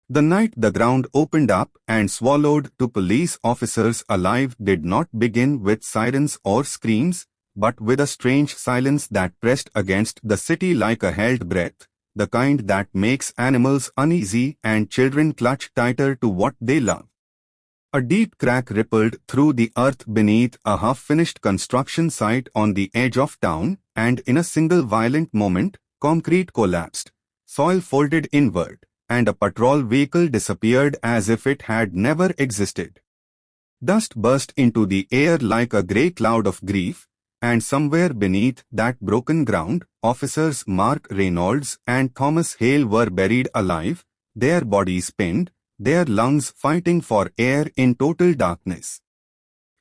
The night the ground opened up and swallowed two police officers alive did not begin with sirens or screams, but with a strange silence that pressed against the city like a held breath, the kind that makes animals uneasy and children clutch tighter to what they love. A deep crack rippled through the earth beneath a half-finished construction site on the edge of town, and in a single violent moment, concrete collapsed, soil folded inward, and a patrol vehicle disappeared as if it had never existed. Dust burst into the air like a grey cloud of grief, and somewhere beneath that broken ground, officers Mark Reynolds and Thomas Hale were buried alive, their bodies pinned, their lungs fighting for air in total darkness.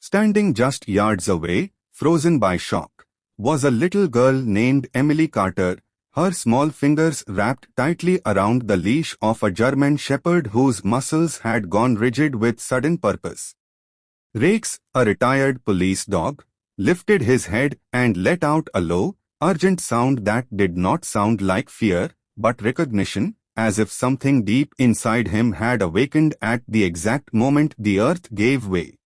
Standing just yards away, frozen by shock, was a little girl named Emily Carter, her small fingers wrapped tightly around the leash of a German shepherd whose muscles had gone rigid with sudden purpose. Rex, a retired police dog, lifted his head and let out a low, urgent sound that did not sound like fear, but recognition, as if something deep inside him had awakened at the exact moment the earth gave way.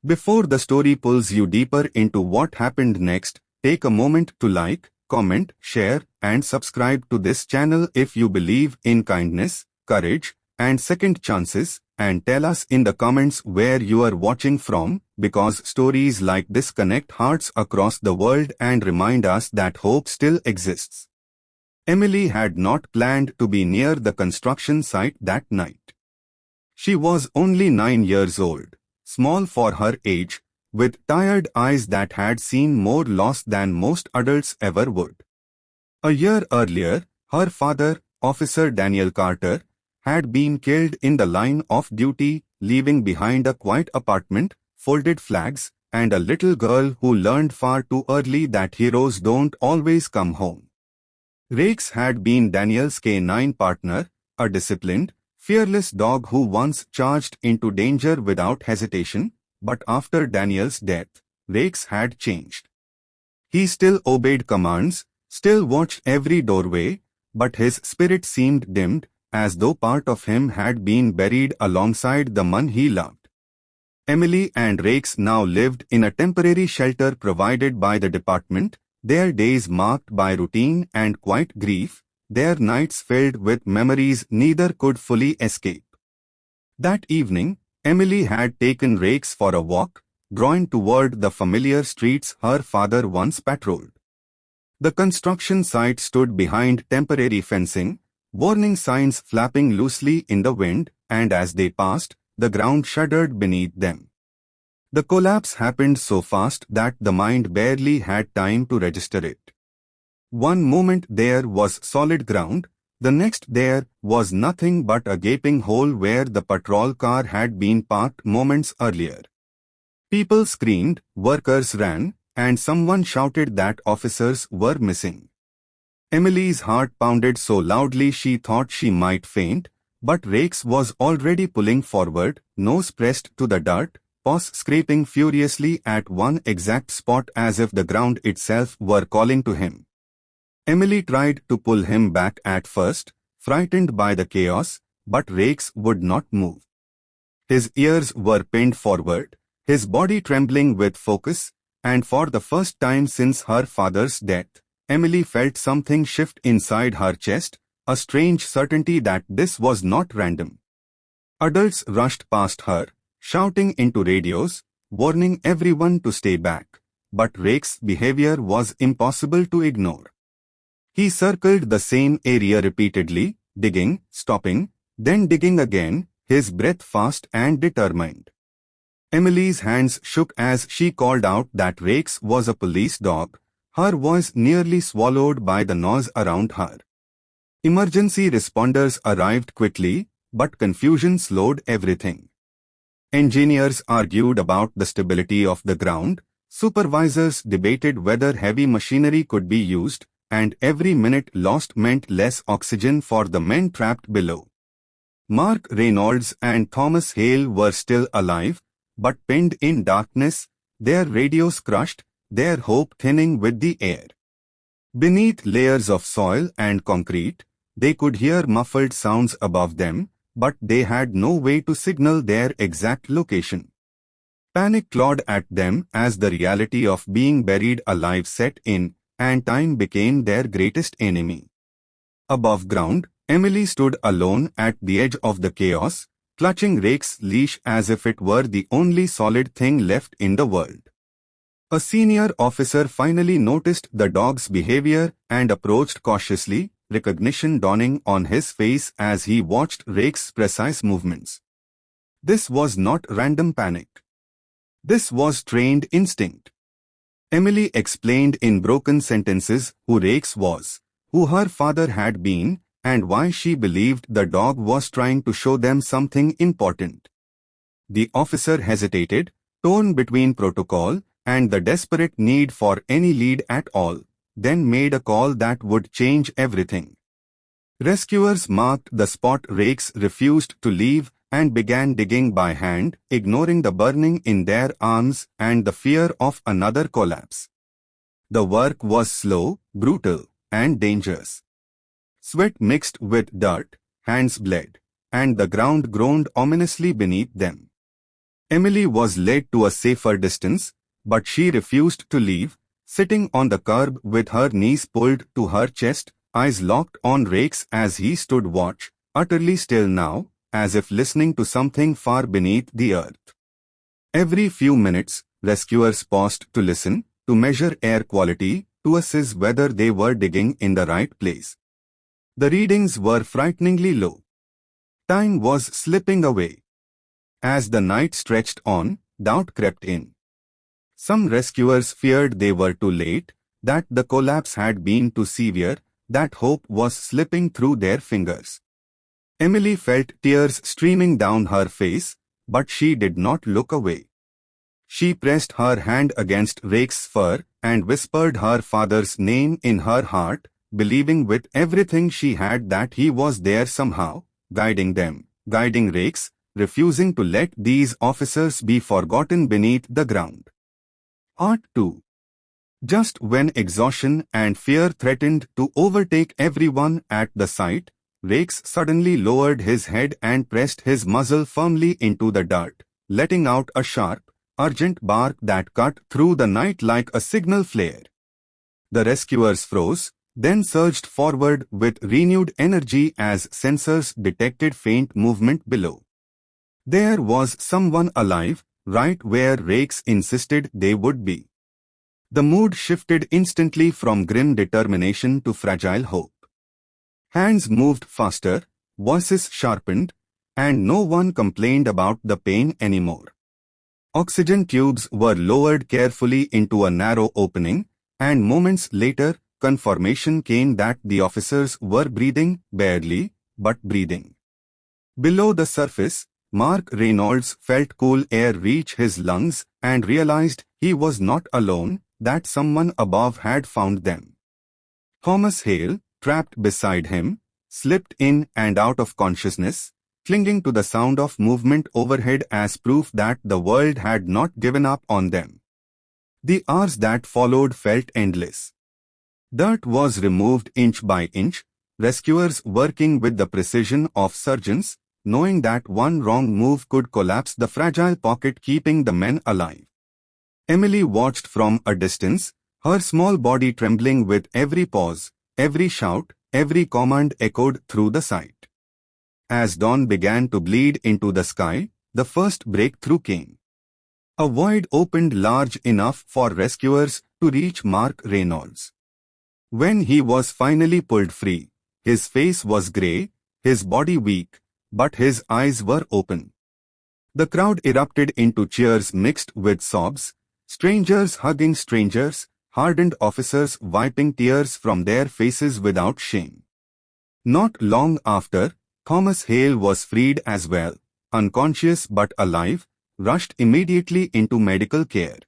Before the story pulls you deeper into what happened next, take a moment to like, comment, share, and subscribe to this channel if you believe in kindness, courage, and second chances, and tell us in the comments where you are watching from, because stories like this connect hearts across the world and remind us that hope still exists. Emily had not planned to be near the construction site that night. She was only 9 years old, small for her age, with tired eyes that had seen more loss than most adults ever would. A year earlier, her father, Officer Daniel Carter, had been killed in the line of duty, leaving behind a quiet apartment, folded flags, and a little girl who learned far too early that heroes don't always come home. Rex had been Daniel's canine partner, a disciplined, fearless dog who once charged into danger without hesitation, but after Daniel's death, Rex had changed. He still obeyed commands, still watched every doorway, but his spirit seemed dimmed, as though part of him had been buried alongside the one he loved. Emily and Rex now lived in a temporary shelter provided by the department, their days marked by routine and quiet grief, their nights filled with memories neither could fully escape. That evening, Emily had taken Rex for a walk, drawing toward the familiar streets her father once patrolled. The construction site stood behind temporary fencing, warning signs flapping loosely in the wind, and as they passed, the ground shuddered beneath them. The collapse happened so fast that the mind barely had time to register it. One moment there was solid ground, the next there was nothing but a gaping hole where the patrol car had been parked moments earlier. People screamed, workers ran, and someone shouted that officers were missing. Emily's heart pounded so loudly she thought she might faint, but Rex was already pulling forward, nose pressed to the dirt, paws scraping furiously at one exact spot as if the ground itself were calling to him. Emily tried to pull him back at first, frightened by the chaos, but Rex would not move. His ears were pinned forward, his body trembling with focus, and for the first time since her father's death, Emily felt something shift inside her chest, a strange certainty that this was not random. Adults rushed past her, shouting into radios, warning everyone to stay back, but Rex's behavior was impossible to ignore. He circled the same area repeatedly, digging, stopping, then digging again, his breath fast and determined. Emily's hands shook as she called out that Rex was a police dog, her voice nearly swallowed by the noise around her. Emergency responders arrived quickly, but confusion slowed everything. Engineers argued about the stability of the ground, supervisors debated whether heavy machinery could be used, and every minute lost meant less oxygen for the men trapped below. Mark Reynolds and Thomas Hale were still alive, but pinned in darkness, their radios crushed, their hope thinning with the air. Beneath layers of soil and concrete, they could hear muffled sounds above them, but they had no way to signal their exact location. Panic clawed at them as the reality of being buried alive set in, and time became their greatest enemy. Above ground, Emily stood alone at the edge of the chaos, clutching Rake's leash as if it were the only solid thing left in the world. A senior officer finally noticed the dog's behavior and approached cautiously, recognition dawning on his face as he watched Rake's precise movements. This was not random panic. This was trained instinct. Emily explained in broken sentences who Rake's was, who her father had been, and why she believed the dog was trying to show them something important. The officer hesitated, torn between protocol and the desperate need for any lead at all, then made a call that would change everything. Rescuers marked the spot Rake's refused to leave and began digging by hand, ignoring the burning in their arms and the fear of another collapse. The work was slow, brutal, and dangerous. Sweat mixed with dirt, hands bled, and the ground groaned ominously beneath them. Emily was led to a safer distance, but she refused to leave, sitting on the curb with her knees pulled to her chest, eyes locked on Rake's as he stood watch, utterly still now, as if listening to something far beneath the earth. Every few minutes, rescuers paused to listen, to measure air quality, to assess whether they were digging in the right place. The readings were frighteningly low. Time was slipping away. As the night stretched on, doubt crept in. Some rescuers feared they were too late, that the collapse had been too severe, that hope was slipping through their fingers. Emily felt tears streaming down her face, but she did not look away. She pressed her hand against Rake's fur and whispered her father's name in her heart, believing with everything she had that he was there somehow, guiding them, guiding Rake's, refusing to let these officers be forgotten beneath the ground. Part 2. Just when exhaustion and fear threatened to overtake everyone at the site, Rake's suddenly lowered his head and pressed his muzzle firmly into the dirt, letting out a sharp, urgent bark that cut through the night like a signal flare. The rescuers froze, then surged forward with renewed energy as sensors detected faint movement below. There was someone alive, right where Rake's insisted they would be. The mood shifted instantly from grim determination to fragile hope. Hands moved faster, voices sharpened, and no one complained about the pain anymore. Oxygen tubes were lowered carefully into a narrow opening, and moments later, confirmation came that the officers were breathing, barely, but breathing. Below the surface, Mark Reynolds felt cool air reach his lungs and realized he was not alone, that someone above had found them. Thomas Hale, trapped beside him, slipped in and out of consciousness, clinging to the sound of movement overhead as proof that the world had not given up on them. The hours that followed felt endless. Dirt was removed inch by inch, rescuers working with the precision of surgeons, knowing that one wrong move could collapse the fragile pocket keeping the men alive. Emily watched from a distance, her small body trembling with every pause, every shout, every command echoed through the site. As dawn began to bleed into the sky, the first breakthrough came. A void opened large enough for rescuers to reach Mark Reynolds. When he was finally pulled free, his face was grey, his body weak, but his eyes were open. The crowd erupted into cheers mixed with sobs, strangers hugging strangers, hardened officers wiping tears from their faces without shame. Not long after, Thomas Hale was freed as well, unconscious but alive, rushed immediately into medical care.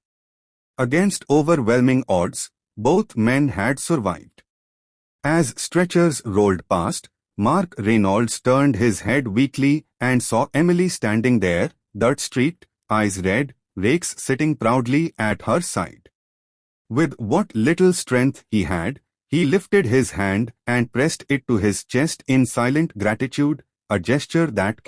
Against overwhelming odds, both men had survived. As stretchers rolled past, Mark Reynolds turned his head weakly and saw Emily standing there, dirt-streaked, eyes red, Rake's sitting proudly at her side. With what little strength he had, he lifted his hand and pressed it to his chest in silent gratitude, a gesture that